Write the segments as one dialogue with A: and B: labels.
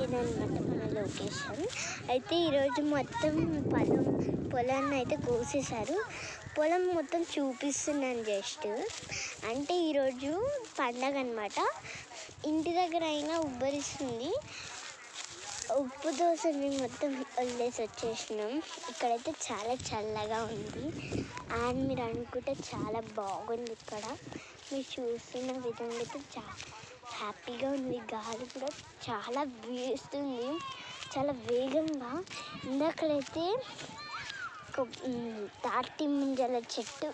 A: ఇదన్నమాట మన లొకేషన్. అయితే ఈరోజు మొత్తం పొలాన్ని అయితే కోసేశారు. పొలం మొత్తం చూపిస్తున్నాను జస్ట్. అంటే ఈరోజు పండగ అనమాట. ఇంటి దగ్గర అయినా ఉబ్బరిస్తుంది. ఉప్పు దోశని మొత్తం వదిలేసి వచ్చేసినాం. ఇక్కడైతే చాలా చల్లగా ఉంది. అండ్ మీరు అనుకుంటే చాలా బాగుంది. ఇక్కడ మీరు చూస్తున్న విధంగా అయితే చాలా హ్యాపీగా ఉంది. గాలి కూడా చాలా వీస్తుంది, చాలా వేగంగా. ఇందాకలైతే తాటి ముంజల చెట్టు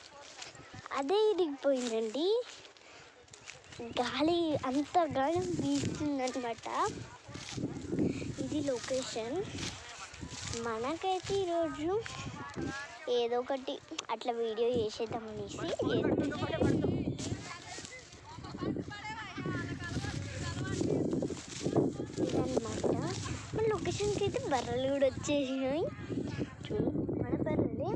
A: అదే ఇరిగిపోయిందండి. గాలి అంతగా వీస్తుందన్నమాట. ఇది లొకేషన్. మనకైతే ఈరోజు ఏదో ఒకటి అట్లా వీడియో చేసేద్దాం అనేసి ఇదన్నమాట. మన లొకేషన్కి అయితే బర్రెలు కూడా వచ్చేసినాయి. చూడు మన బర్రెలు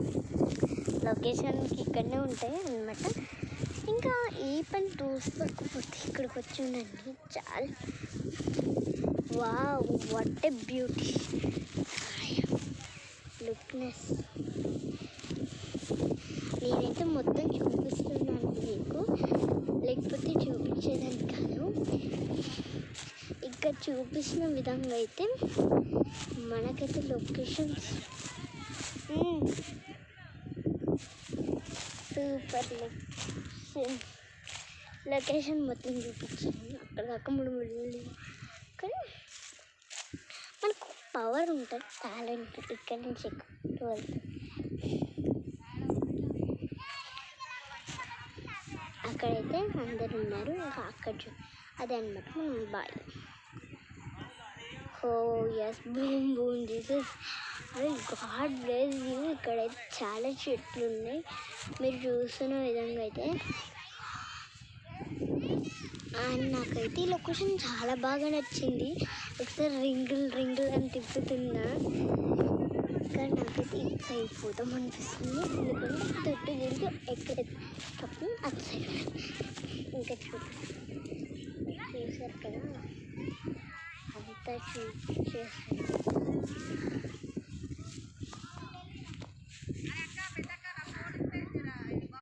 A: లొకేషన్కి ఇక్కడనే ఉంటాయి అన్నమాట. ఇంకా ఏ పని చూసుకోకపోతే ఇక్కడికి వచ్చి ఉండండి. చాలా వావ్, వాట్ ఏ బ్యూటీ లుక్నెస్. నేనైతే మొత్తం చూపిస్తున్నాను మీకు, లేకపోతే చూపించేదాన్ని కాదు. ఇక్కడ చూపించిన విధంగా అయితే మనకైతే లొకేషన్స్ సూపర్ లొకేషన్ మొత్తం చూపించాను. అక్కడ దాకా మూడు కానీ మనకు పవర్ ఉంటుంది, టాలెంట్ ఇక్కడ నుంచి ఎక్కువ. అక్కడైతే అందరు ఉన్నారు. ఇంకా అక్కడ అదే అనమాట మనం బాయ్. ఓ ఎస్, బూమ్ బూమ్ జీసస్. అరే గాడ్ బ్లెస్ యూ. ఇక్కడైతే చాలా చెట్లు ఉన్నాయి మీరు చూస్తున్న విధంగా అయితే. అండ్ నాకైతే ఈ లొకేషన్ చాలా బాగా నచ్చింది. ఒకసారి రింగుల్ అని తిప్పుతున్నా. కానీ నాకైతే ఇటు సైడ్ పోతాం అనిపిస్తుంది. ఎందుకంటే తొట్టు తిరిగి ఎక్కడ తప్పు అటు సైడ్. ఇంకా చూసారు కదా, అంతా చూసేసారు.